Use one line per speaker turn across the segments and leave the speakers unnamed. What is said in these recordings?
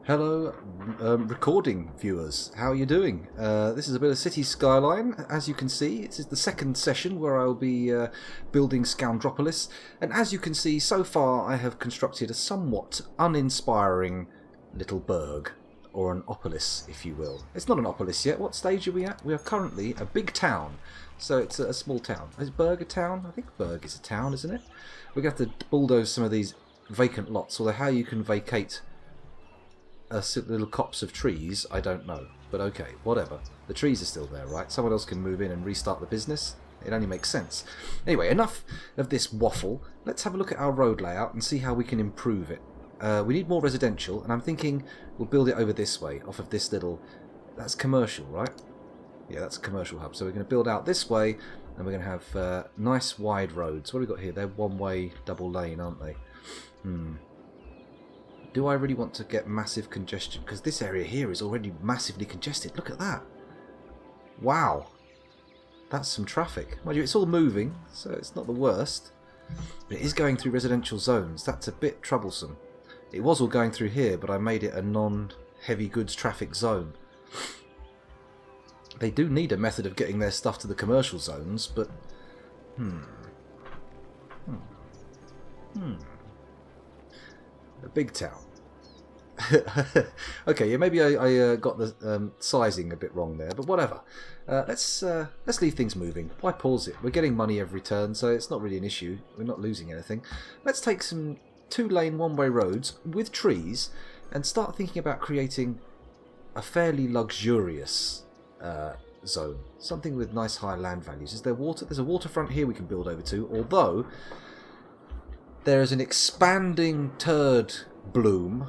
Hello, recording viewers. How are you doing? This is a bit of city skyline. As you can see, it is the second session where I'll be building Scoundropolis. And as you can see, so far I have constructed a somewhat uninspiring little burg, or an opolis, if you will. It's not an opolis yet. What stage are we at? We are currently a big town. So it's a small town. Is Berg a town? I think Berg is a town, isn't it? We're going to have to bulldoze some of these vacant lots, although how you can vacate little copse of trees, I don't know. But okay, whatever. The trees are still there, right? Someone else can move in and restart the business. It only makes sense. Anyway, enough of this waffle. Let's have a look at our road layout and see how we can improve it. We need more residential, and I'm thinking we'll build it over this way, off of this little... That's commercial, right? Yeah, that's a commercial hub. So we're going to build out this way, and we're going to have nice wide roads. What have we got here? They're one-way double lane, aren't they? Do I really want to get massive congestion? Because this area here is already massively congested. Look at that. Wow. That's some traffic. Mind you, it's all moving, so it's not the worst. But it is going through residential zones. That's a bit troublesome. It was all going through here, but I made it a non-heavy goods traffic zone. They do need a method of getting their stuff to the commercial zones, but... A big town. Okay, yeah, maybe I got the sizing a bit wrong there, but whatever. Let's leave things moving. Why pause it? We're getting money every turn, so it's not really an issue. We're not losing anything. Let's take some two-lane one-way roads with trees and start thinking about creating a fairly luxurious zone. Something with nice high land values. Is there water? There's a waterfront here we can build over to, although... There is an expanding turd bloom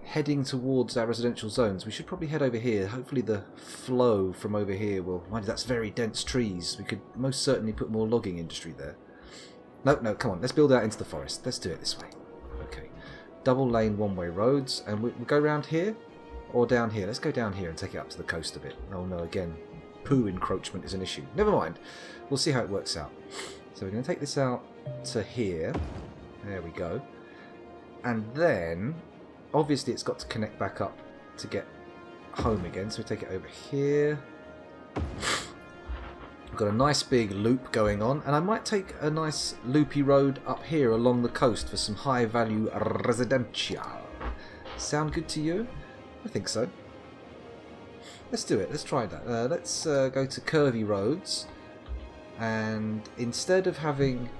heading towards our residential zones. We should probably head over here. Hopefully the flow from over here will... Mind you, that's very dense trees. We could most certainly put more logging industry there. No, come on. Let's build out into the forest. Let's do it this way. Okay. Double lane one-way roads. And we'll go around here or down here. Let's go down here and take it up to the coast a bit. Oh no, again. Poo encroachment is an issue. Never mind. We'll see how it works out. So we're going to take this out to here. There we go. And then, obviously it's got to connect back up to get home again. So we take it over here. We've got a nice big loop going on. And I might take a nice loopy road up here along the coast for some high value residential. Sound good to you? I think so. Let's do it. Let's try that. Let's go to curvy roads. And instead of having...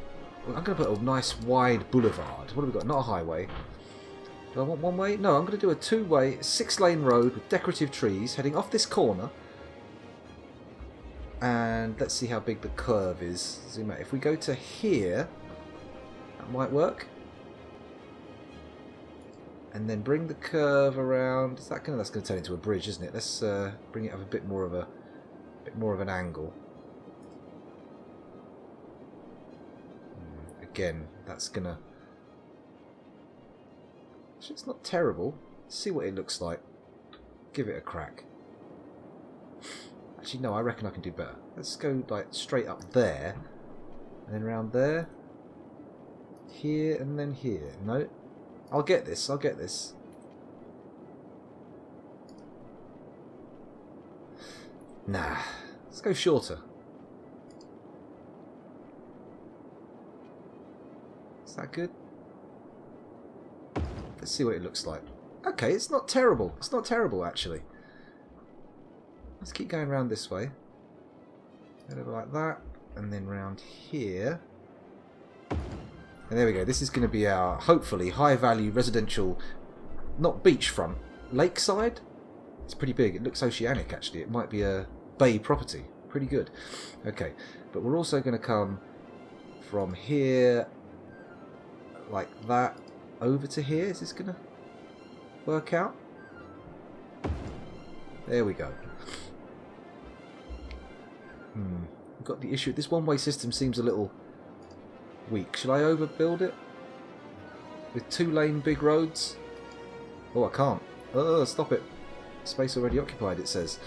I'm going to put a nice wide boulevard. What have we got? Not a highway. Do I want one way? No, I'm going to do a two-way, 6-lane road with decorative trees heading off this corner. And let's see how big the curve is. Zoom out. If we go to here, that might work. And then bring the curve around. That's going to turn into a bridge, isn't it? Let's bring it up a bit more of an angle. Again, that's gonna... It's not terrible. Let's see what it looks like. Give it a crack. Actually, no, I reckon I can do better. Let's go like straight up there, and then round there, here, and then here. No, I'll get this. I'll get this. Nah, let's go shorter. Is that good? Let's see what it looks like. Okay, it's not terrible. It's not terrible, actually. Let's keep going around this way. Over like that. And then round here. And there we go. This is going to be our, hopefully, high-value residential, not beachfront, lakeside. It's pretty big. It looks oceanic, actually. It might be a bay property. Pretty good. Okay, but we're also going to come from here... like that over to here. Is this gonna work out? There we go. We've got the issue. This one-way system seems a little weak. Should I overbuild it with 2-lane big roads? Oh, I can't. Oh, stop it. Space already occupied, it says.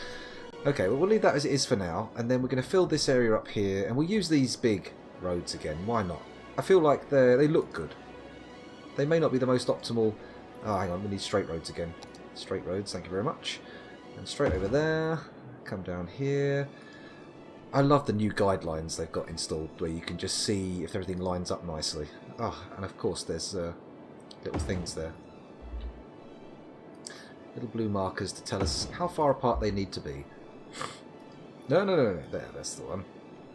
Okay, well, we'll leave that as it is for now, and then we're going to fill this area up here, and we'll use these big roads again. Why not? I feel like they look good. They may not be the most optimal... Oh, hang on, we need straight roads again. Straight roads, thank you very much. And straight over there. Come down here. I love the new guidelines they've got installed where you can just see if everything lines up nicely. Oh, and of course there's little things there. Little blue markers to tell us how far apart they need to be. No. There, that's the one.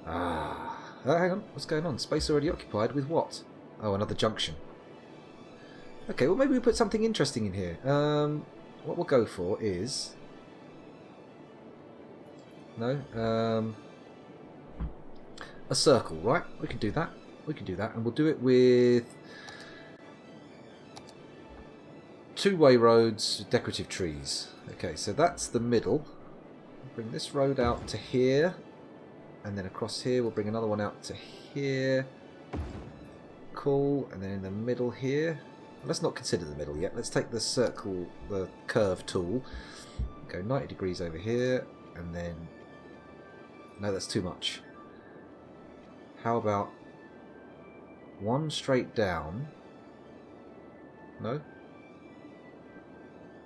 Hang on. What's going on? Space already occupied with what? Oh, another junction. Okay, well maybe we put something interesting in here. What we'll go for is... No? A circle, right? We can do that. We can do that. And we'll do it with... two-way roads, decorative trees. Okay, so that's the middle. We'll bring this road out to here. And then across here, we'll bring another one out to here. Cool. And then in the middle here... Let's not consider the middle yet. Let's take the circle, the curve tool. Go 90 degrees over here. And then... No, that's too much. How about one straight down? No?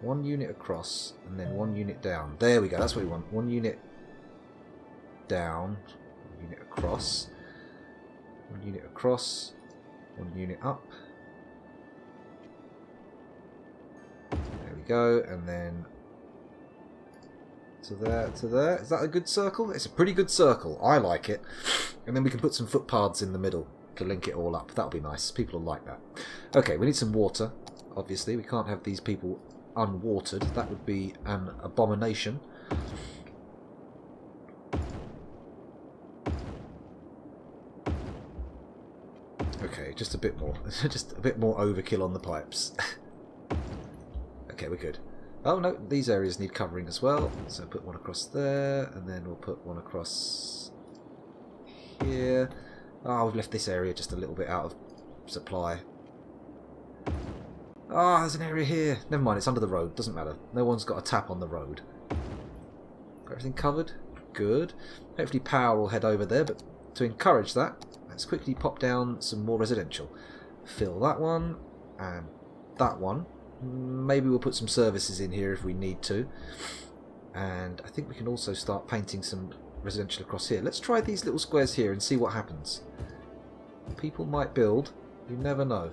One unit across and then one unit down. There we go, that's what we want. One unit down, one unit across, one unit across, one unit up. There we go, and then to there, to there. Is that a good circle? It's a pretty good circle. I like it. And then we can put some footpaths in the middle to link it all up. That'll be nice. People will like that. Okay, we need some water. Obviously, we can't have these people unwatered. That would be an abomination. Okay, just a bit more. Just a bit more overkill on the pipes. Okay, we're good. Oh no, these areas need covering as well. So put one across there, and then we'll put one across here. Oh, we've left this area just a little bit out of supply. Ah, oh, there's an area here. Never mind, it's under the road. Doesn't matter. No one's got a tap on the road. Got everything covered? Good. Hopefully power will head over there, but to encourage that, let's quickly pop down some more residential. Fill that one, and that one. Maybe we'll put some services in here if we need to. And I think we can also start painting some residential across here. Let's try these little squares here and see what happens. People might build. You never know.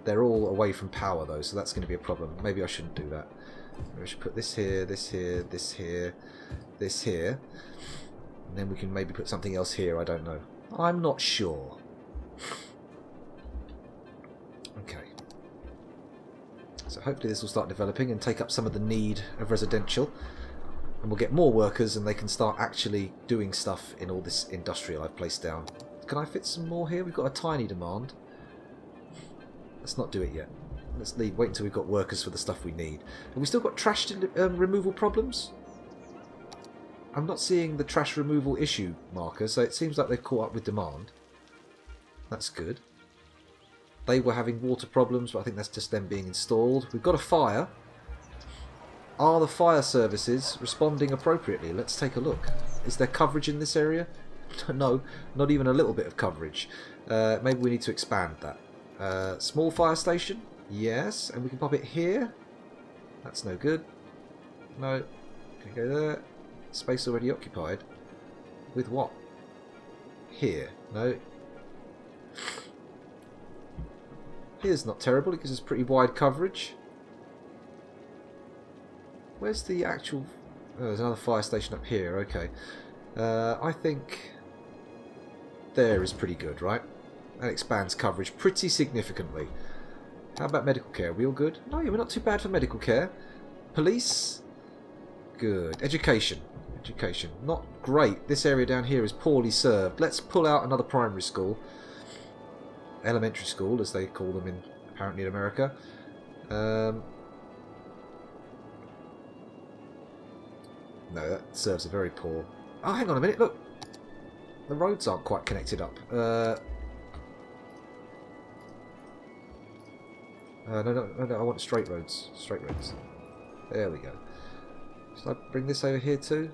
They're all away from power though, so that's going to be a problem. Maybe I shouldn't do that. Maybe I should put this here, this here, this here, this here. And then we can maybe put something else here, I don't know. I'm not sure. Okay. So hopefully this will start developing and take up some of the need of residential. And we'll get more workers and they can start actually doing stuff in all this industrial I've placed down. Can I fit some more here? We've got a tiny demand. Let's not do it yet. Let's wait until we've got workers for the stuff we need. Have we still got trash removal problems? I'm not seeing the trash removal issue marker, so it seems like they've caught up with demand. That's good. They were having water problems, but I think that's just them being installed. We've got a fire. Are the fire services responding appropriately? Let's take a look. Is there coverage in this area? No, not even a little bit of coverage. Maybe we need to expand that. Small fire station? Yes. And we can pop it here? That's no good. No. Can go there. Space already occupied. With what? Here. No. Here's not terrible. It gives us pretty wide coverage. Where's the actual... Oh, there's another fire station up here. Okay. I think... There is pretty good, right? That expands coverage pretty significantly. How about medical care? Are we all good? No, yeah, we're not too bad for medical care. Police? Good. Education. Education. Not great. This area down here is poorly served. Let's pull out another primary school. Elementary school, as they call them apparently in America. No, that serves a very poor... Oh, hang on a minute, look. The roads aren't quite connected up. No, I want straight roads. Straight roads. There we go. Should I bring this over here too?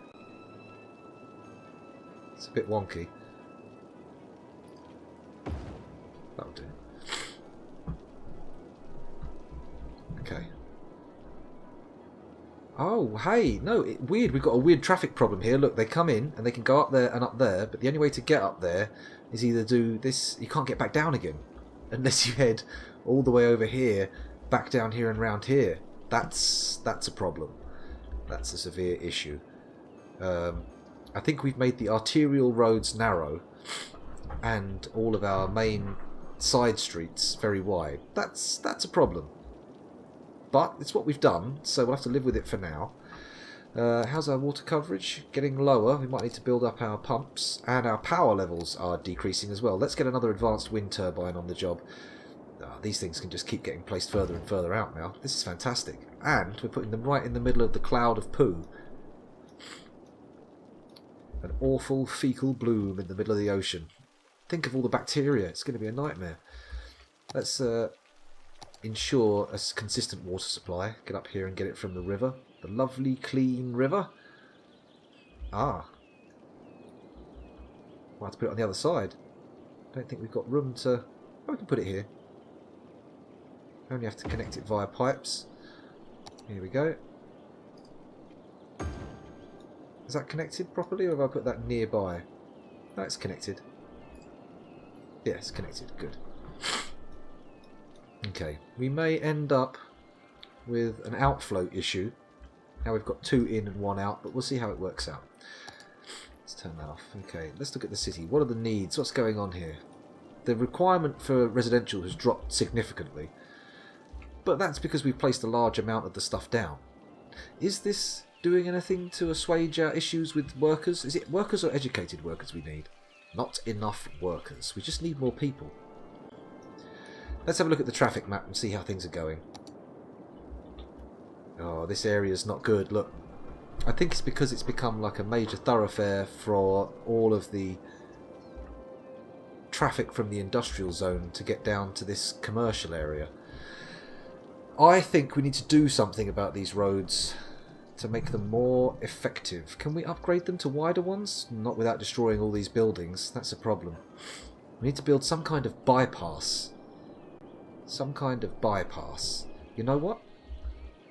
It's a bit wonky. That'll do. Okay. Oh, hey, no, weird. We've got a weird traffic problem here. Look, they come in and they can go up there and up there, but the only way to get up there is either do this. You can't get back down again unless you head all the way over here, back down here and round here. That's a problem. That's a severe issue. I think we've made the arterial roads narrow and all of our main side streets very wide. That's a problem. But it's what we've done, so we'll have to live with it for now. How's our water coverage? Getting lower. We might need to build up our pumps. And our power levels are decreasing as well. Let's get another advanced wind turbine on the job. These things can just keep getting placed further and further out now. This is fantastic. And we're putting them right in the middle of the cloud of poo. An awful fecal bloom in the middle of the ocean. Think of all the bacteria. It's going to be a nightmare. Let's ensure a consistent water supply. Get up here and get it from the river. The lovely, clean river. Ah. We'll have to put it on the other side. I don't think we've got room to... Oh, we can put it here. Only have to connect it via pipes. Here we go. Is that connected properly, or have I put that nearby? No, it's connected. Yeah, it's connected. Good. Okay, we may end up with an outflow issue. Now we've got 2 in and 1 out, but we'll see how it works out. Let's turn that off. Okay, let's look at the city. What are the needs? What's going on here? The requirement for residential has dropped significantly, but that's because we've placed a large amount of the stuff down. Is this doing anything to assuage our issues with workers? Is it workers or educated workers we need? Not enough workers. We just need more people. Let's have a look at the traffic map and see how things are going. Oh, this area's not good. Look, I think it's because it's become like a major thoroughfare for all of the traffic from the industrial zone to get down to this commercial area. I think we need to do something about these roads to make them more effective. Can we upgrade them to wider ones? Not without destroying all these buildings. That's a problem. We need to build some kind of bypass. Some kind of bypass. You know what?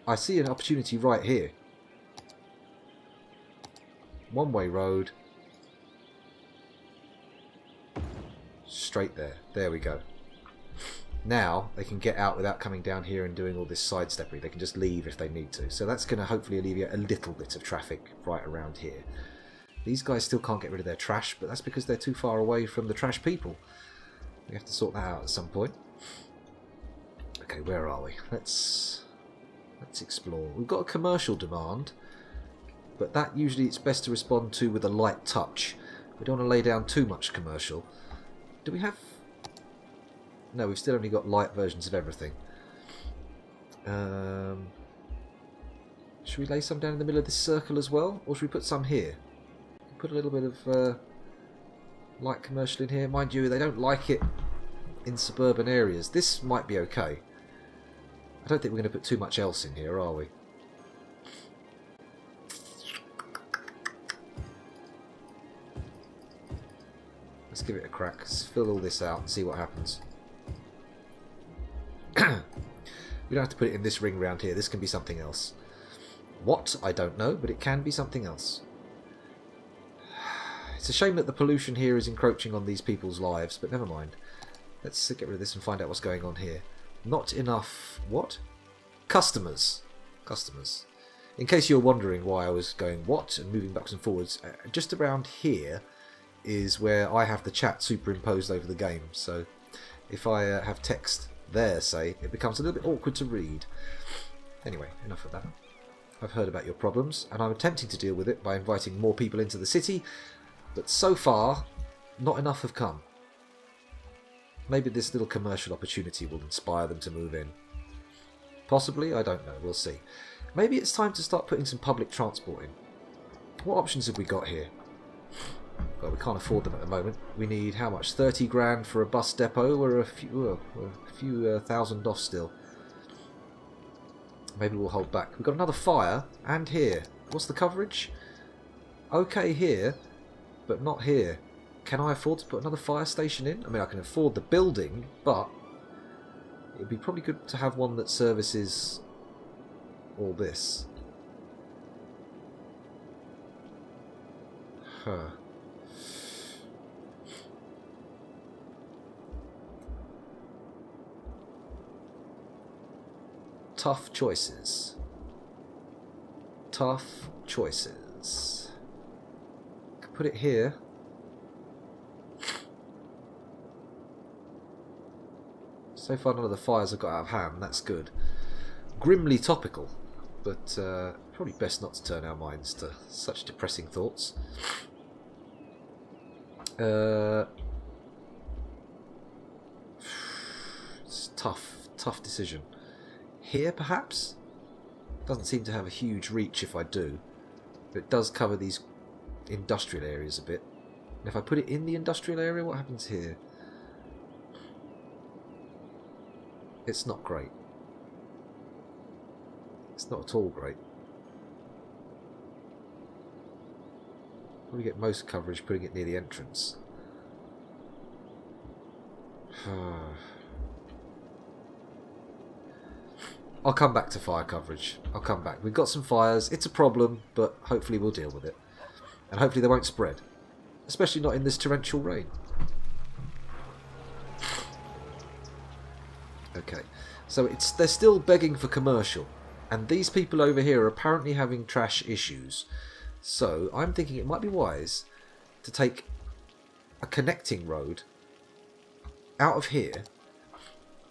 I see an opportunity right here. One-way road. Straight there. There we go. Now they can get out without coming down here and doing all this sidestepping. They can just leave if they need to. So that's going to hopefully alleviate a little bit of traffic right around here. These guys still can't get rid of their trash, but that's because they're too far away from the trash people. We have to sort that out at some point. Okay, where are we? Let's explore. We've got a commercial demand, but that usually it's best to respond to with a light touch. We don't want to lay down too much commercial. Do we have... No, we've still only got light versions of everything. Should we lay some down in the middle of this circle as well? Or should we put some here? Put a little bit of light commercial in here. Mind you, they don't like it in suburban areas. This might be okay. I don't think we're going to put too much else in here, are we? Let's give it a crack. Let's fill all this out and see what happens. We don't have to put it in this ring round here. This can be something else. What? I don't know, but it can be something else. It's a shame that the pollution here is encroaching on these people's lives, but never mind. Let's get rid of this and find out what's going on here. Not enough... What? Customers. Customers. In case you're wondering why I was going what and moving backwards and forwards, just around here is where I have the chat superimposed over the game. So if I have text there, say, it becomes a little bit awkward to read. Anyway, enough of that. I've heard about your problems, and I'm attempting to deal with it by inviting more people into the city, but so far, not enough have come. Maybe this little commercial opportunity will inspire them to move in. Possibly, I don't know, we'll see. Maybe it's time to start putting some public transport in. What options have we got here? Well, we can't afford them at the moment. We need, how much? 30 grand for a bus depot? We're a few thousand off still. Maybe we'll hold back. We've got another fire, and here. What's the coverage? Okay here, but not here. Can I afford to put another fire station in? I mean, I can afford the building, but it would be probably good to have one that services all this. Huh. Tough choices. Tough choices. Could put it here. So far none of the fires have got out of hand, that's good. Grimly topical, but probably best not to turn our minds to such depressing thoughts. It's tough decision. Here perhaps? Doesn't seem to have a huge reach if I do, but it does cover these industrial areas a bit. And if I put it in the industrial area, what happens here? It's not great. It's not at all great. Probably get most coverage putting it near the entrance. I'll come back to fire coverage. I'll come back. We've got some fires. It's a problem, but hopefully we'll deal with it. And hopefully they won't spread. Especially not in this torrential rain. Okay, so they're still begging for commercial, and these people over here are apparently having trash issues. So I'm thinking it might be wise to take a connecting road out of here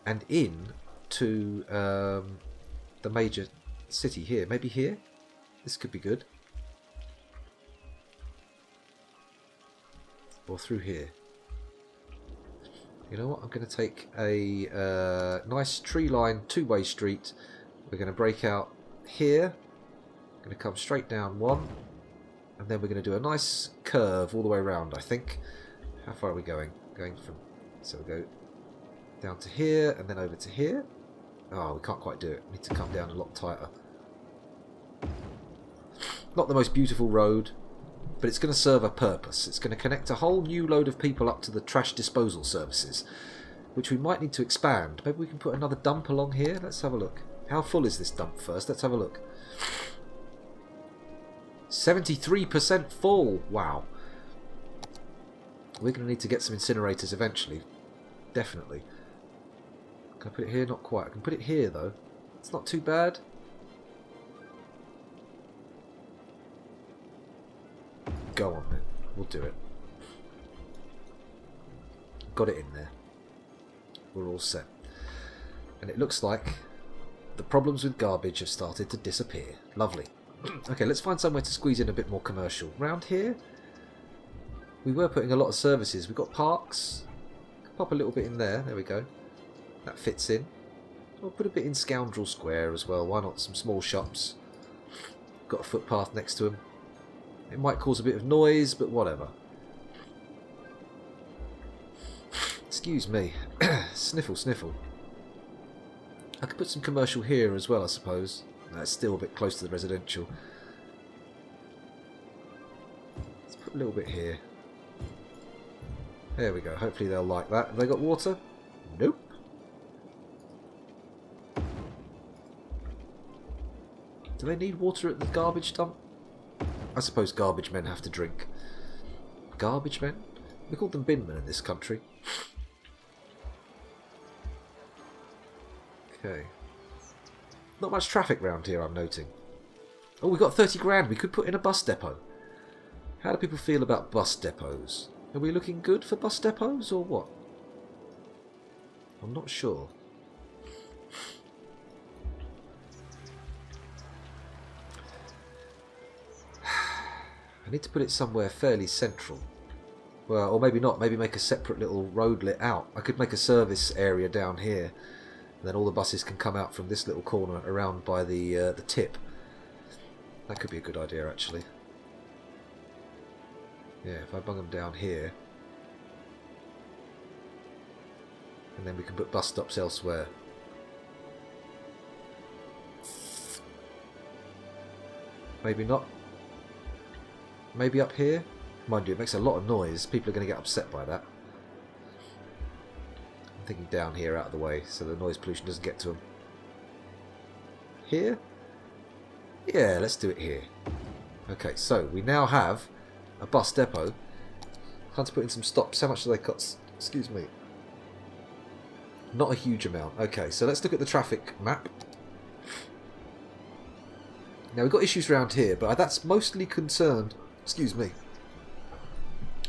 and in to the major city here. Maybe here? This could be good. Or through here. You know what? I'm going to take a nice tree-lined two-way street. We're going to break out here. Going to come straight down one. And then we're going to do a nice curve all the way around, I think. How far are we going? Going from... So we'll go down to here and then over to here. Oh, we can't quite do it. We need to come down a lot tighter. Not the most beautiful road, but it's going to serve a purpose. It's going to connect a whole new load of people up to the trash disposal services, which we might need to expand. Maybe we can put another dump along here. Let's have a look. How full is this dump first? Let's have a look. 73% full. Wow. We're going to need to get some incinerators eventually. Definitely. Can I put it here? Not quite. I can put it here though. It's not too bad. Go on then. We'll do it. Got it in there. We're all set. And it looks like the problems with garbage have started to disappear. Lovely. Okay, let's find somewhere to squeeze in a bit more commercial. Round here, we were putting a lot of services. We've got parks. Pop a little bit in there. There we go. That fits in. We'll put a bit in Scoundrel Square as well. Why not? Some small shops. Got a footpath next to them. It might cause a bit of noise, but whatever. Excuse me. Sniffle, sniffle. I could put some commercial here as well, I suppose. That's still a bit close to the residential. Let's put a little bit here. There we go. Hopefully they'll like that. Have they got water? Nope. Do they need water at the garbage dump? I suppose garbage men have to drink. Garbage men? We call them bin men in this country. Okay. Not much traffic round here, I'm noting. Oh, we've got 30 grand. We could put in a bus depot. How do people feel about bus depots? Are we looking good for bus depots or what? I'm not sure. I need to put it somewhere fairly central. Well, or maybe not. Maybe make a separate little roadlet out. I could make a service area down here. And then all the buses can come out from this little corner around by the tip. That could be a good idea, actually. Yeah, if I bung them down here. And then we can put bus stops elsewhere. Maybe not. Maybe up here? Mind you, it makes a lot of noise. People are going to get upset by that. I'm thinking down here out of the way so the noise pollution doesn't get to them. Here? Yeah, let's do it here. Okay, so we now have a bus depot. Time to put in some stops. How much do they cost? Excuse me. Not a huge amount. Okay, so let's look at the traffic map. Now, we've got issues around here, but that's mostly concerned, excuse me,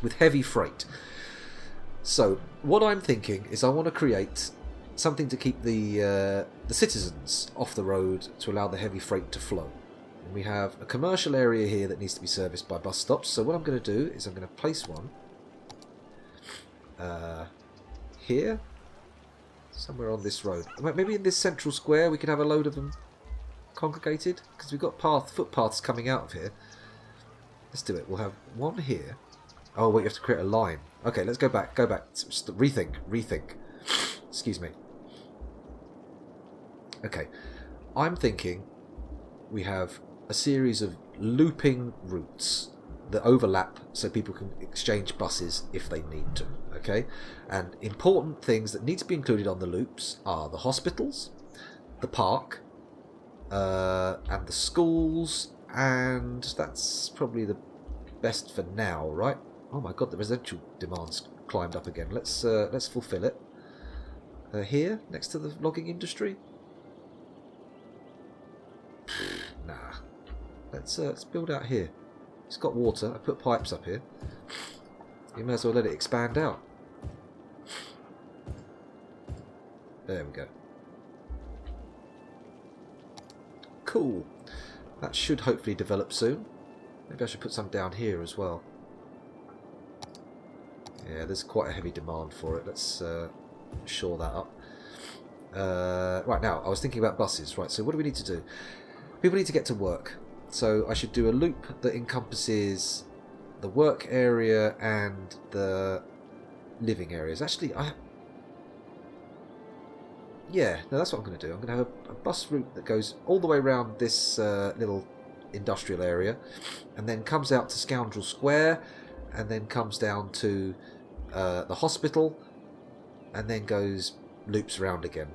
with heavy freight. So, what I'm thinking is I want to create something to keep the citizens off the road to allow the heavy freight to flow. And we have a commercial area here that needs to be serviced by bus stops. So what I'm going to do is I'm going to place one here, somewhere on this road. Maybe in this central square we could have a load of them congregated, because we've got footpaths coming out of here. Let's do it. We'll have one here. Oh wait, you have to create a line. Okay, let's go back. Rethink. Excuse me. Okay, I'm thinking we have a series of looping routes that overlap so people can exchange buses if they need to. Okay, and important things that need to be included on the loops are the hospitals, the park, and the schools, and that's probably the best for now, right? Oh my god, the residential demand's climbed up again. Let's fulfill it. Here, next to the logging industry. Nah. Let's build out here. It's got water. I put pipes up here. You may as well let it expand out. There we go. Cool. That should hopefully develop soon. Maybe I should put some down here as well. Yeah, there's quite a heavy demand for it. Let's shore that up. Right, now, I was thinking about buses. Right, so what do we need to do? People need to get to work. So I should do a loop that encompasses the work area and the living areas. Actually, yeah, no, that's what I'm going to do. I'm going to have a bus route that goes all the way around this little industrial area, and then comes out to Scoundrel Square, and then comes down to the hospital, and then loops around again.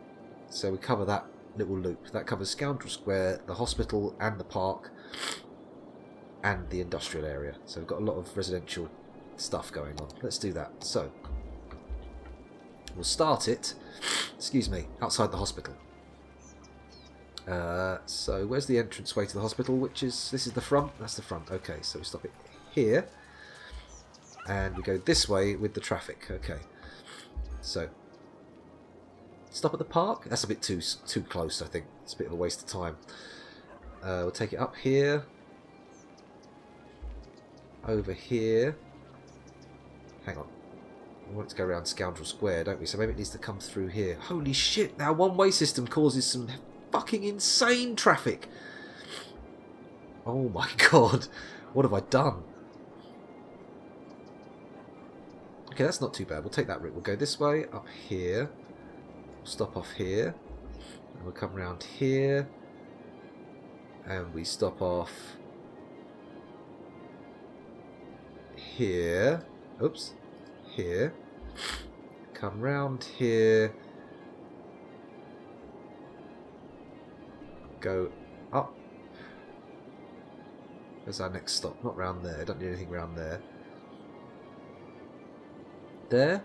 So we cover that little loop. That covers Scoundrel Square, the hospital, and the park, and the industrial area. So we've got a lot of residential stuff going on. Let's do that. So we'll start it, excuse me, outside the hospital. So where's the entranceway to the hospital? This is the front? That's the front. Okay, so we stop it here, and we go this way with the traffic. Okay, so stop at the park? That's a bit too close, I think. It's a bit of a waste of time. We'll take it up here, over here. Hang on. We want it to go around Scoundrel Square, don't we? So maybe it needs to come through here. Holy shit, now one-way system causes some fucking insane traffic. Oh my god. What have I done? Okay, that's not too bad. We'll take that route. We'll go this way, up here. We'll stop off here. And we'll come around here. And we stop off here. Oops. Here. Come round here. Go up. Where's our next stop? Not round there. Don't need anything round there. There?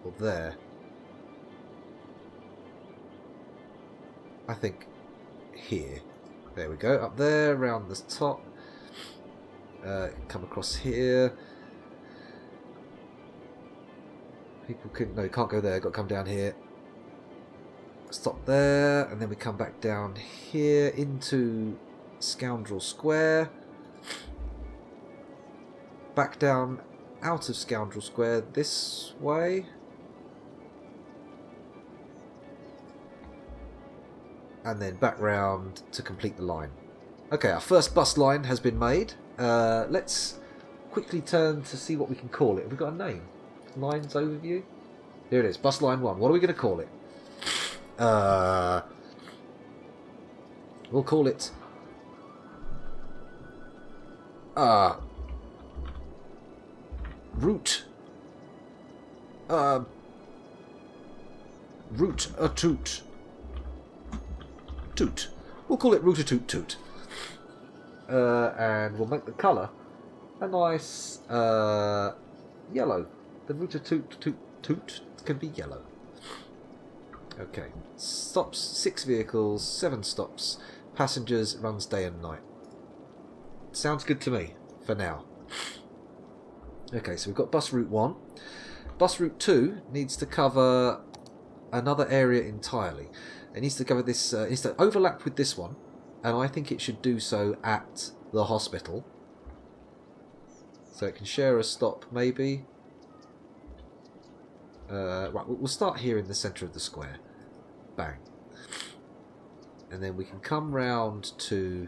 Or there? I think here. There we go. Up there, around the top. Come across here. People can... No, you can't go there. Got to come down here. Stop there. And then we come back down here into Scoundrel Square. Back down out of Scoundrel Square this way. And then back round to complete the line. Okay, our first bus line has been made. Let's quickly turn to see what we can call it. Have we got a name? Lines overview? Here it is, bus line 1. What are we going to call it? We'll call it... Route. Route a toot. Toot. We'll call it Route a toot toot. and we'll make the colour a nice yellow. The router toot can be yellow. Okay, stops 6 vehicles, 7 stops, passengers, runs day and night. Sounds good to me for now. Okay, so we've got bus route 1. Bus route 2 needs to cover another area entirely. It needs to cover this. It needs to overlap with this one, and I think it should do so at the hospital. So it can share a stop, maybe. Right, we'll start here in the centre of the square. Bang. And then we can come round to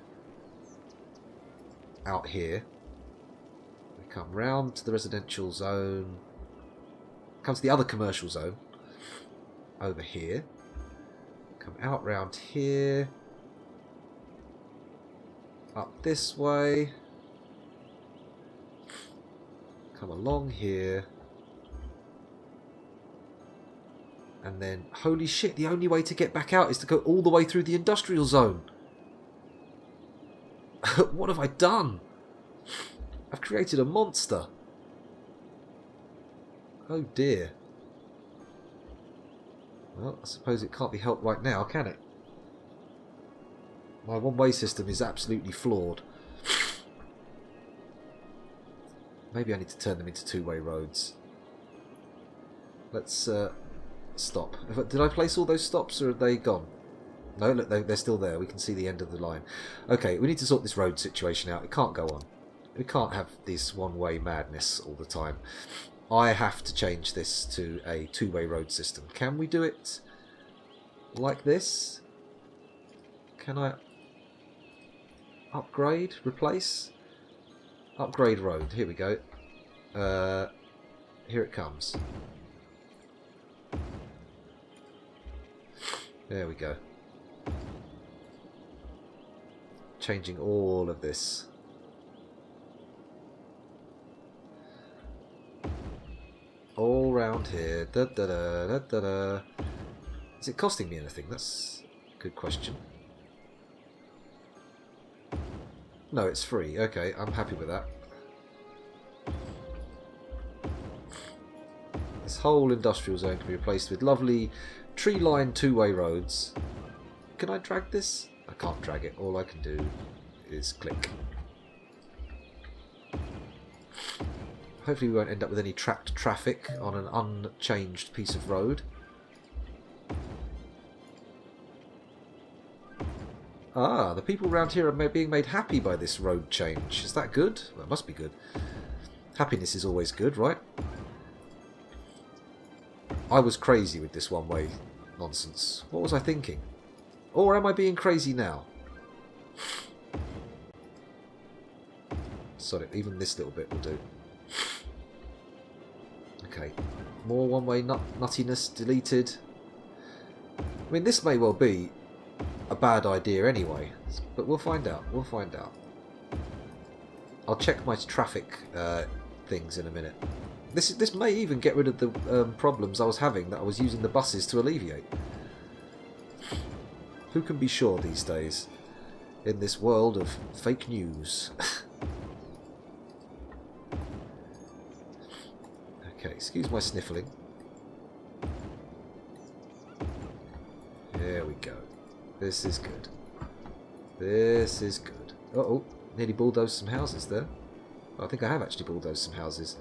out here. We come round to the residential zone. Come to the other commercial zone. Over here. Come out round here. Up this way. Come along here. And then, holy shit, the only way to get back out is to go all the way through the industrial zone. What have I done? I've created a monster. Oh dear. Well, I suppose it can't be helped right now, can it? My one-way system is absolutely flawed. Maybe I need to turn them into two-way roads. Let's stop. Did I place all those stops or are they gone? No, look, they're still there. We can see the end of the line. Okay, we need to sort this road situation out. It can't go on. We can't have this one-way madness all the time. I have to change this to a two-way road system. Can we do it like this? Can I upgrade? Replace? Upgrade road. Here we go. Here it comes. There we go. Changing all of this. All round here. Da, da, da, da, da, da. Is it costing me anything? That's a good question. No, it's free. Okay, I'm happy with that. This whole industrial zone can be replaced with lovely tree-lined two-way roads. Can I drag this? I can't drag it. All I can do is click. Hopefully we won't end up with any trapped traffic on an unchanged piece of road. Ah, the people around here are being made happy by this road change. Is that good? Well, it must be good. Happiness is always good, right? I was crazy with this one-way nonsense. What was I thinking? Or am I being crazy now? Sorry, even this little bit will do. Okay, more one-way nuttiness deleted. I mean, this may well be a bad idea anyway, but we'll find out. We'll find out. I'll check my traffic things in a minute. This may even get rid of the problems I was having that I was using the buses to alleviate. Who can be sure these days in this world of fake news? Okay, excuse my sniffling. There we go. This is good. This is good. Uh-oh, nearly bulldozed some houses there. I think I have actually bulldozed some houses.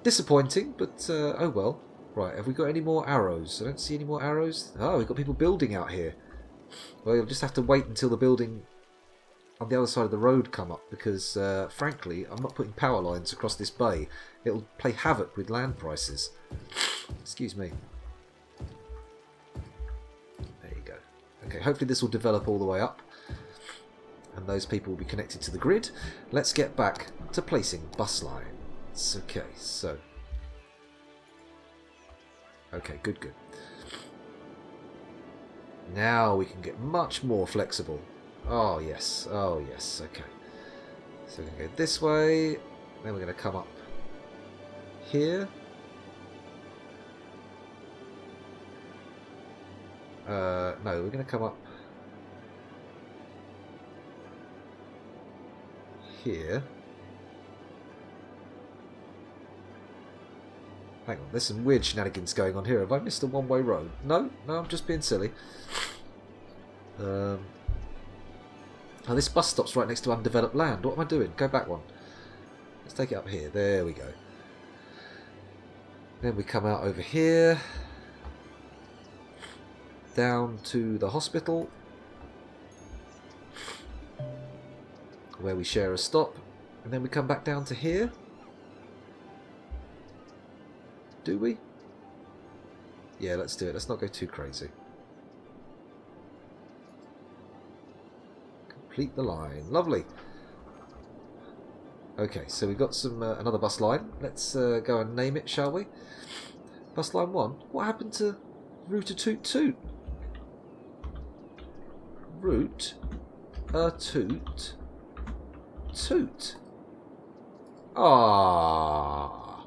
Disappointing, but oh well. Right, have we got any more arrows? I don't see any more arrows. Oh, we've got people building out here. Well, you'll just have to wait until the building on the other side of the road come up, because frankly, I'm not putting power lines across this bay. It'll play havoc with land prices. Excuse me. There you go. Okay, hopefully this will develop all the way up, and those people will be connected to the grid. Let's get back to placing bus lines. Okay, so... Okay, good, good. Now we can get much more flexible. Oh yes, okay. So we're going to go this way, then we're going to come up here. No, we're going to come up here. Hang on, there's some weird shenanigans going on here. Have I missed a one-way road? No, I'm just being silly. Oh, this bus stop's right next to undeveloped land. What am I doing? Go back one. Let's take it up here. There we go. Then we come out over here. Down to the hospital. Where we share a stop. And then we come back down to here. Do we? Yeah, let's do it. Let's not go too crazy. Complete the line. Lovely. Okay, so we've got some another bus line. Let's go and name it, shall we? Bus line 1. What happened to Route a Toot Toot? Route a Toot Toot. Ah.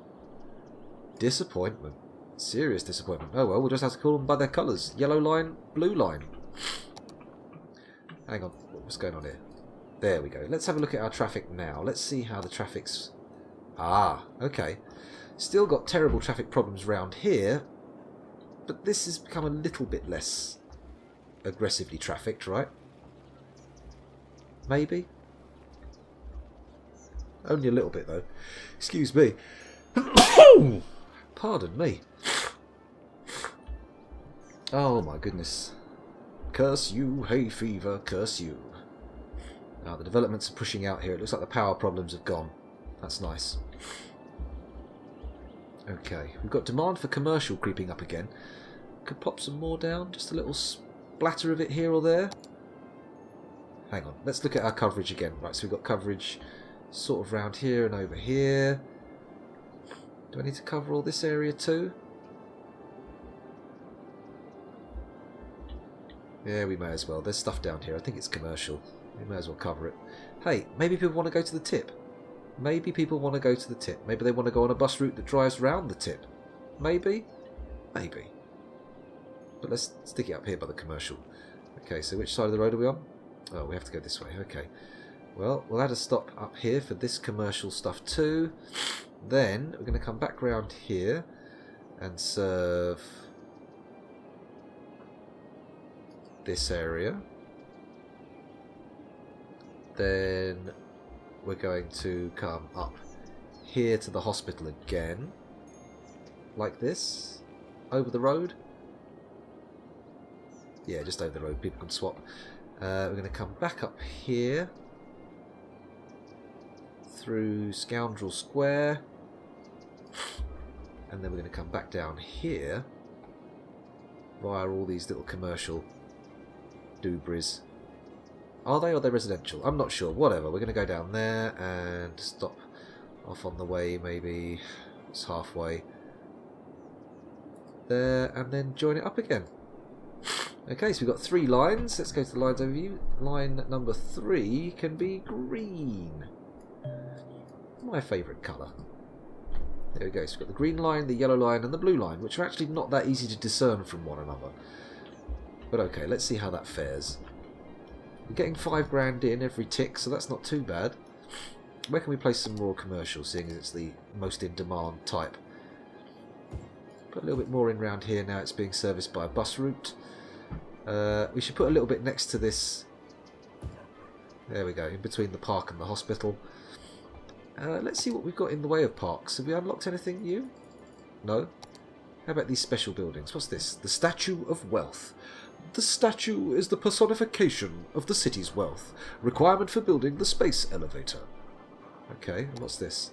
Disappointment. Serious disappointment. Oh well, we'll just have to call them by their colours. Yellow line, blue line. Hang on, what's going on here? There we go. Let's have a look at our traffic now. Let's see how the traffic's... Ah, okay. Still got terrible traffic problems round here, but this has become a little bit less aggressively trafficked, right? Maybe? Only a little bit, though. Excuse me. Pardon me. Oh my goodness. Curse you, hay fever, curse you. Now the developments are pushing out here. It looks like the power problems have gone. That's nice. Okay, we've got demand for commercial creeping up again. Could pop some more down. Just a little splatter of it here or there. Hang on, let's look at our coverage again. Right, so we've got coverage sort of round here and over here. Do I need to cover all this area too? Yeah, we may as well. There's stuff down here. I think it's commercial. We may as well cover it. Hey, maybe people want to go to the tip. Maybe people want to go to the tip. Maybe they want to go on a bus route that drives round the tip. Maybe. Maybe. But let's stick it up here by the commercial. Okay, so which side of the road are we on? Oh, we have to go this way. Okay. Well, we'll add a stop up here for this commercial stuff too. Then we're going to come back round here and serve this area. Then we're going to come up here to the hospital again, like this, over the road. Yeah, just over the road, people can swap. We're going to come back up here through Scoundrel Square, and then we're going to come back down here via all these little commercial doobries. Are they, or are they residential? I'm not sure. Whatever. We're going to go down there and stop off on the way, maybe it's halfway there, and then join it up again. Okay, so we've got 3 lines. Let's go to the lines overview. Line number 3 can be green. My favourite colour. There we go. So we've got the green line, the yellow line, and the blue line, which are actually not that easy to discern from one another. But okay, let's see how that fares. We're getting 5 grand in every tick, so that's not too bad. Where can we place some more commercial, seeing as it's the most in-demand type? Put a little bit more in round here now it's being serviced by a bus route. We should put a little bit next to this. There we go, in between the park and the hospital. Let's see what we've got in the way of parks. Have we unlocked anything new? No? How about these special buildings? What's this? The Statue of Wealth. The statue is the personification of the city's wealth. Requirement for building the space elevator. Okay, and what's this?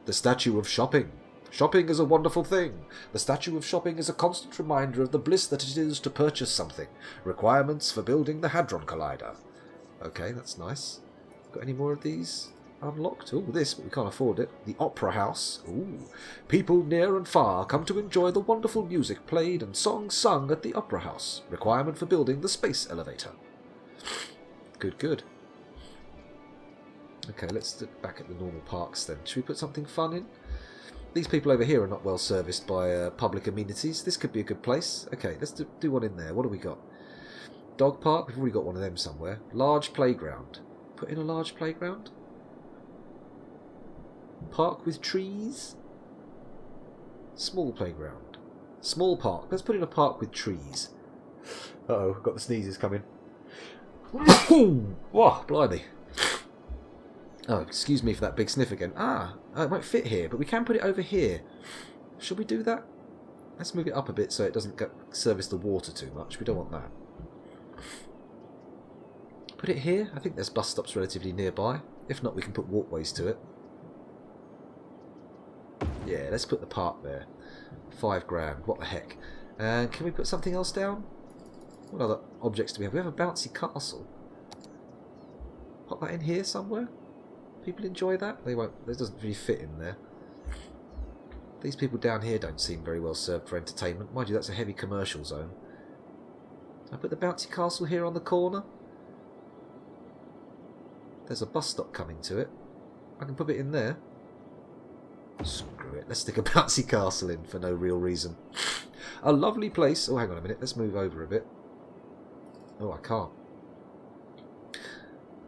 The Statue of Shopping. Shopping is a wonderful thing. The Statue of Shopping is a constant reminder of the bliss that it is to purchase something. Requirements for building the Hadron Collider. Okay, that's nice. Got any more of these unlocked? Oh, this, but we can't afford it. The Opera House. Ooh. People near and far come to enjoy the wonderful music played and songs sung at the Opera House. Requirement for building the space elevator. Good, good. Okay, let's look back at the normal parks then. Should we put something fun in? These people over here are not well serviced by public amenities. This could be a good place. Okay, let's do one in there. What do we got? Dog park. We've already got one of them somewhere. Large playground. Put in a large playground? Park with trees. Small playground. Small park. Let's put in a park with trees. Uh-oh, got the sneezes coming. Whoa, blimey. Oh, excuse me for that big sniff again. It won't fit here, but we can put it over here. Should we do that? Let's move it up a bit so it doesn't service the water too much. We don't want that. Put it here. I think there's bus stops relatively nearby. If not, we can put walkways to it. Yeah, let's put the park there. £5 What the heck? And can we put something else down? What other objects do we have? We have a bouncy castle. Pop that in here somewhere. People enjoy that? They won't. That doesn't really fit in there. These people down here don't seem very well served for entertainment. Mind you, that's a heavy commercial zone. I put the bouncy castle here on the corner. There's a bus stop coming to it. I can put it in there. Screw it. Let's stick a bouncy castle in for no real reason. A lovely place. Oh, hang on a minute. Let's move over a bit. Oh, I can't.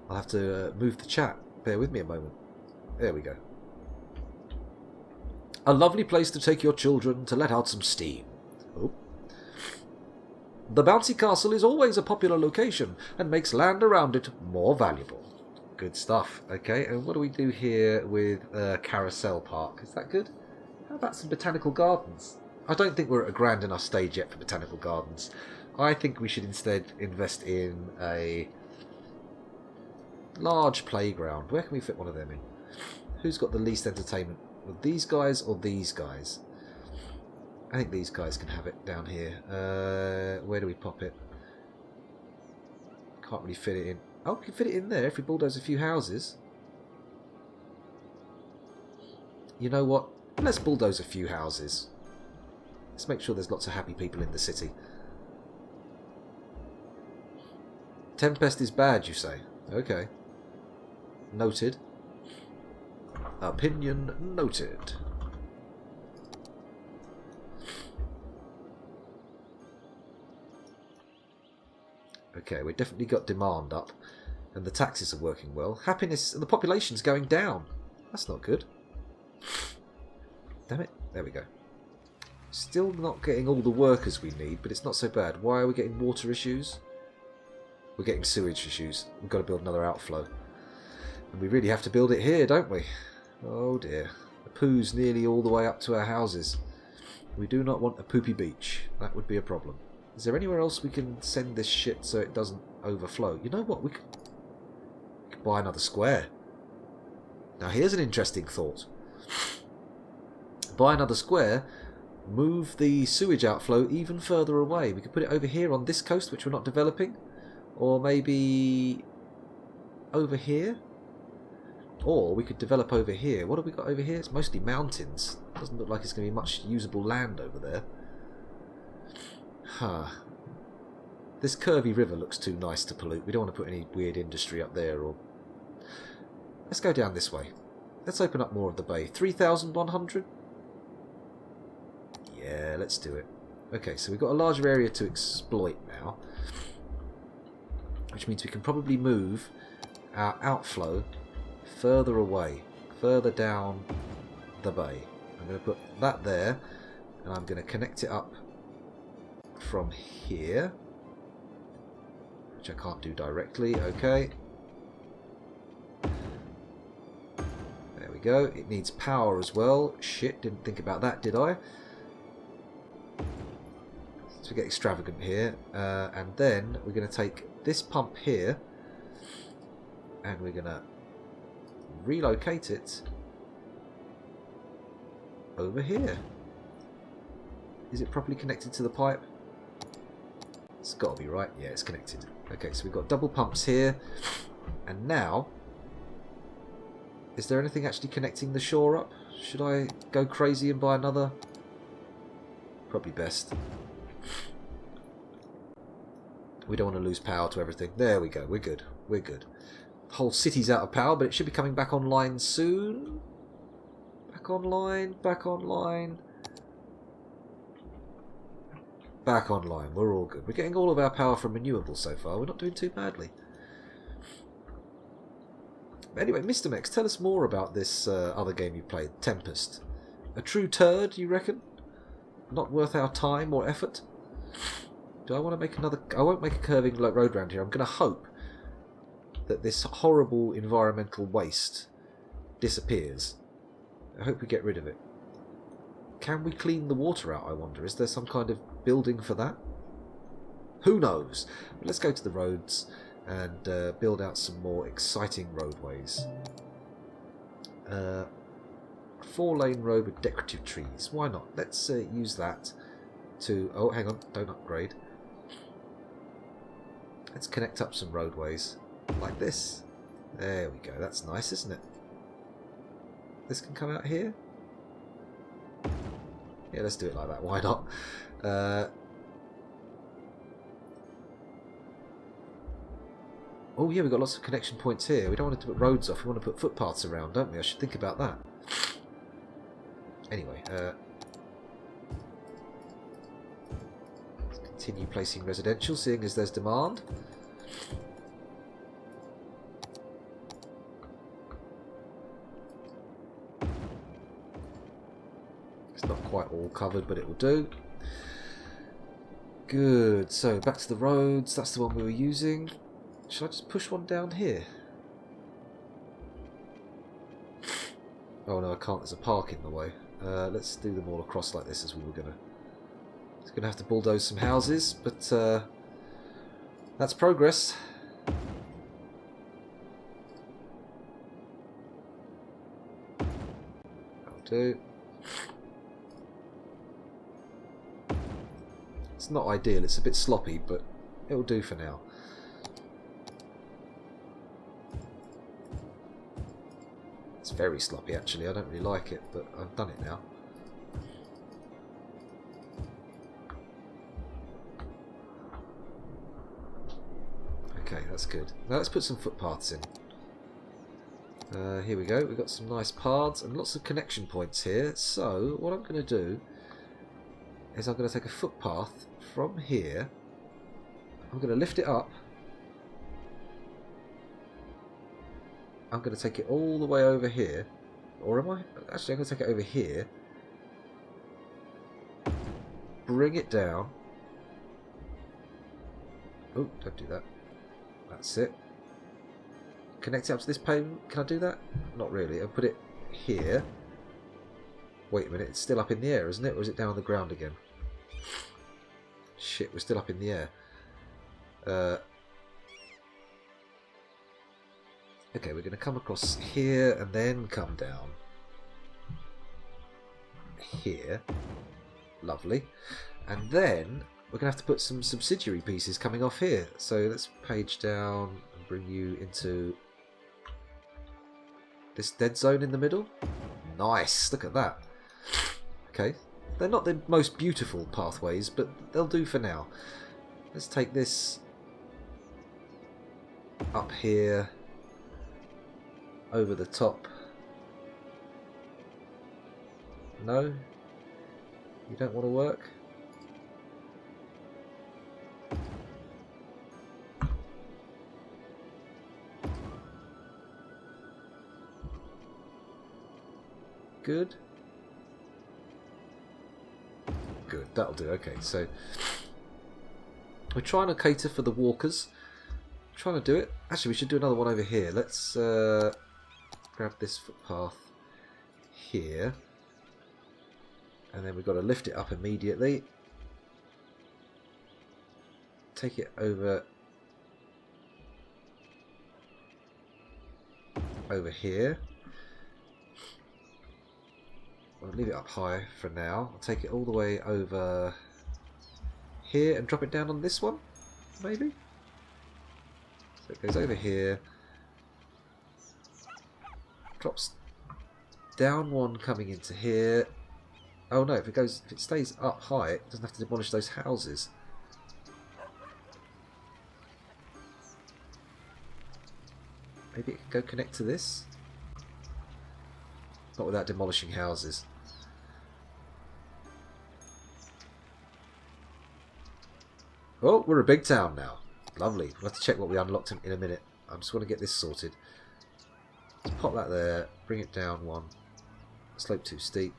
I'll have to move the chat. Bear with me a moment. There we go. A lovely place to take your children to let out some steam. Oh. The bouncy castle is always a popular location and makes land around it more valuable. Good stuff. Okay, and what do we do here with Carousel Park? Is that good? How about some botanical gardens? I don't think we're at a grand enough stage yet for botanical gardens. I think we should instead invest in a large playground. Where can we fit one of them in? Who's got the least entertainment? These guys or these guys? I think these guys can have it down here. Where do we pop it? Can't really fit it in. Oh, we can fit it in there if we bulldoze a few houses. You know what? Let's bulldoze a few houses. Let's make sure there's lots of happy people in the city. Tempest is bad, you say? Okay. Noted. Opinion noted. Okay, we've definitely got demand up, and the taxes are working well. Happiness, the population's going down. That's not good. Damn it. There we go. Still not getting all the workers we need, but it's not so bad. Why are we getting water issues? We're getting sewage issues. We've got to build another outflow. And we really have to build it here, don't we? Oh dear. The poo's nearly all the way up to our houses. We do not want a poopy beach. That would be a problem. Is there anywhere else we can send this shit so it doesn't overflow? You know what? We could buy another square. Now here's an interesting thought. Buy another square, move the sewage outflow even further away. We could put it over here on this coast, which we're not developing. Or maybe over here. Or we could develop over here. What have we got over here? It's mostly mountains. Doesn't look like it's going to be much usable land over there. Huh. This curvy river looks too nice to pollute. We don't want to put any weird industry up there. Or let's go down this way. Let's open up more of the bay. 3,100? Yeah, let's do it. Okay, so we've got a larger area to exploit now. Which means we can probably move our outflow further away. Further down the bay. I'm going to put that there. And I'm going to connect it up from here, which I can't do directly. Okay, there we go. It needs power as well. Shit, didn't think about that, did I? So we get extravagant here, and then we're going to take this pump here and we're going to relocate it over here. Is it properly connected to the pipe? It's got to be right. Yeah, it's connected. Okay, so we've got double pumps here. And now, is there anything actually connecting the shore up? Should I go crazy and buy another? Probably best. We don't want to lose power to everything. There we go. We're good. We're good. The whole city's out of power, but it should be coming back online soon. Back online. Back online. Back online. We're all good. We're getting all of our power from renewables so far. We're not doing too badly. Anyway, Mr. Mex, tell us more about this other game you played, Tempest. A true turd, you reckon? Not worth our time or effort? Do I want to make another... I won't make a curving road round here. I'm going to hope that this horrible environmental waste disappears. I hope we get rid of it. Can we clean the water out, I wonder? Is there some kind of building for that? Who knows? But let's go to the roads and build out some more exciting roadways. 4-lane road with decorative trees. Why not? Let's use that to... Oh, hang on. Don't upgrade. Let's connect up some roadways like this. There we go. That's nice, isn't it? This can come out here. Yeah, let's do it like that. Why not? Oh yeah, we've got lots of connection points here. We don't want to put roads off. We want to put footpaths around, don't we? I should think about that. Anyway, let's continue placing residential, seeing as there's demand. It's not quite all covered, but it will do. Good. So back to the roads. That's the one we were using. Should I just push one down here? Oh no, I can't. There's a park in the way. Let's do them all across like this as we were gonna. It's gonna have to bulldoze some houses, but that's progress. That'll do. It's not ideal. It's a bit sloppy, but it'll do for now. It's very sloppy actually, I don't really like it, but I've done it now. Okay, that's good. Now let's put some footpaths in. Here we go, we've got some nice paths and lots of connection points here. So, what I'm going to do is I'm going to take a footpath from here. I'm going to lift it up. I'm going to take it all the way over here. Or am I? Actually, I'm going to take it over here. Bring it down. Oh, don't do that. That's it. Connect it up to this pavement. Can I do that? Not really. I'll put it here. Wait a minute. It's still up in the air, isn't it? Or is it down on the ground again? Shit, we're still up in the air. Okay, we're going to come across here and then come down here. Lovely. And then we're going to have to put some subsidiary pieces coming off here. So let's page down and bring you into this dead zone in the middle. Nice, look at that. Okay, they're not the most beautiful pathways, but they'll do for now. Let's take this up here. Over the top. No? You don't want to work? Good? Good, that'll do. Okay, so we're trying to cater for the walkers. Trying to do it. Actually, we should do another one over here. Let's grab this footpath here, and then we've got to lift it up immediately. Take it over here. I'll leave it up high for now. I'll take it all the way over here and drop it down on this one, maybe. So it goes over here. Drops down one coming into here. Oh no, if it stays up high, it doesn't have to demolish those houses. Maybe it can go connect to this? Not without demolishing houses. Oh, we're a big town now. Lovely. We'll have to check what we unlocked in a minute. I just want to get this sorted. Let's pop that there, bring it down one. Slope too steep.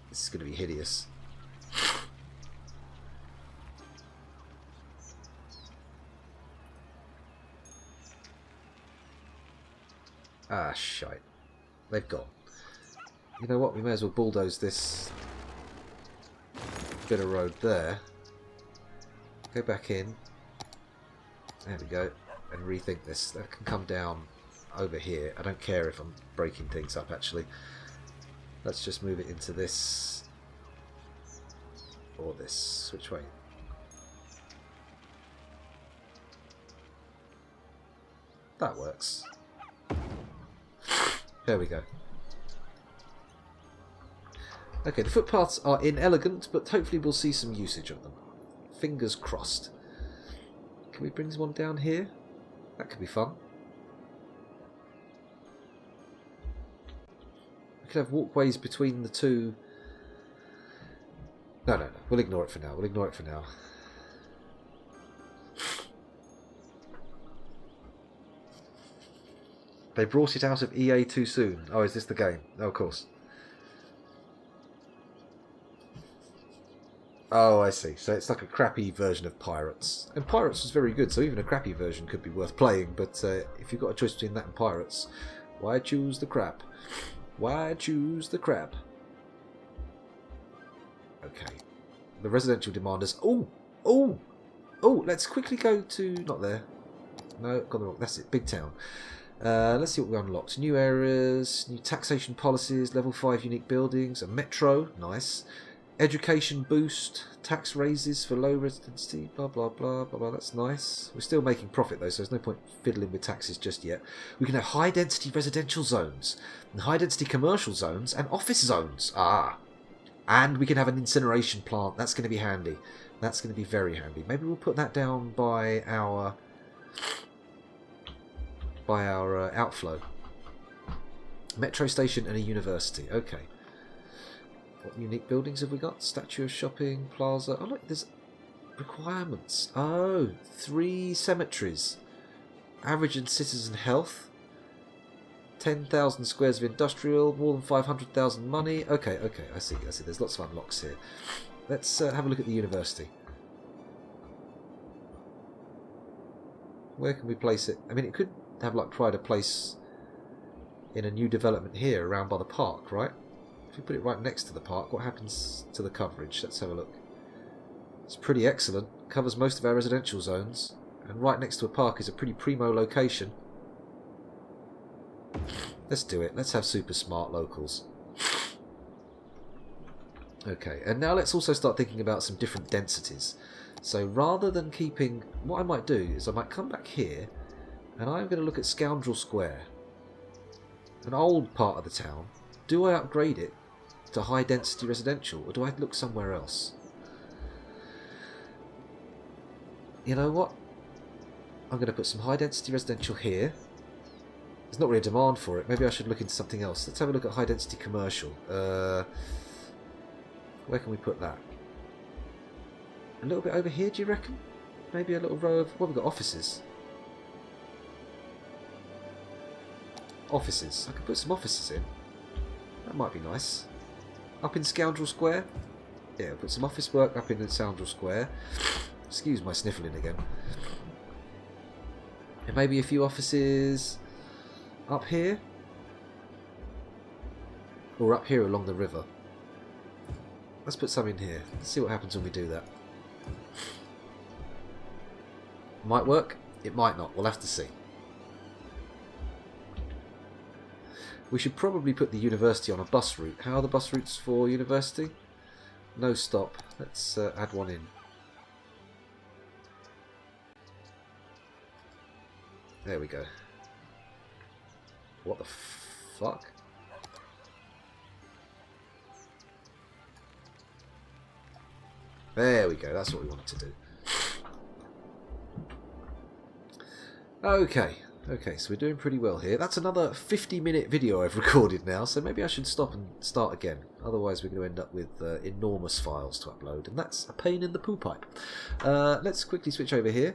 This is going to be hideous. Ah, shite. They've gone. You know what? We may as well bulldoze this bit of road there. Go back in. There we go. And rethink this. That can come down over here. I don't care if I'm breaking things up, actually. Let's just move it into this. Or this. Which way? That works. There we go. Okay, the footpaths are inelegant, but hopefully we'll see some usage of them. Fingers crossed. Can we bring this one down here? That could be fun. We could have walkways between the two. No. We'll ignore it for now. They brought it out of EA too soon. Oh, is this the game? Oh, of course. Oh, I see. So it's like a crappy version of Pirates. And Pirates was very good, so even a crappy version could be worth playing. But if you've got a choice between that and Pirates, why choose the crap? Why choose the crap? Okay. The residential demanders. Oh! Let's quickly go to... Not there. No, got the wrong... That's it. Big town. Let's see what we unlocked. New areas, new taxation policies, level 5 unique buildings, a metro, nice. Education boost, tax raises for low residency, blah blah blah blah blah. That's nice. We're still making profit though, so there's no point fiddling with taxes just yet. We can have high density residential zones, and high density commercial zones, and office zones. And we can have an incineration plant. That's going to be handy. That's going to be very handy. Maybe we'll put that down by our outflow. Metro station and a university. Okay. What unique buildings have we got? Statue of Shopping, Plaza. Oh look, there's requirements. Oh, 3 cemeteries. Average in citizen health. 10,000 squares of industrial. More than 500,000 money. Okay, I see. There's lots of unlocks here. Let's have a look at the university. Where can we place it? I mean, it could have like pride of place in a new development here around by the park, right? If we put it right next to the park, what happens to the coverage? Let's have a look. It's pretty excellent. Covers most of our residential zones, and right next to a park is a pretty primo location. Let's do it. Let's have super smart locals. Okay, and now let's also start thinking about some different densities. So rather than keeping... What I might do is I might come back here, and I'm going to look at Scoundrel Square. An old part of the town. Do I upgrade it to high density residential, or do I look somewhere else? You know what? I'm going to put some high density residential here. There's not really a demand for it. Maybe I should look into something else. Let's have a look at high density commercial. Where can we put that? A little bit over here, do you reckon? Maybe a little row of... What, we've got offices. Offices. I could put some offices in. That might be nice. Up in Scoundrel Square? Yeah, put some office work up in Scoundrel Square. Excuse my sniffling again. And maybe a few offices up here? Or up here along the river. Let's put some in here. Let's see what happens when we do that. Might work, it might not. We'll have to see. We should probably put the university on a bus route. How are the bus routes for university? No stop. Let's add one in. There we go. What the fuck? There we go. That's what we wanted to do. Okay. Okay, so we're doing pretty well here. That's another 50-minute video I've recorded now, so maybe I should stop and start again. Otherwise we're going to end up with enormous files to upload, and that's a pain in the poo pipe. Let's quickly switch over here.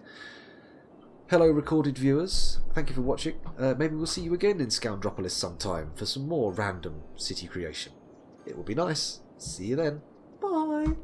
Hello recorded viewers, thank you for watching. Maybe we'll see you again in Scoundropolis sometime for some more random city creation. It will be nice. See you then. Bye!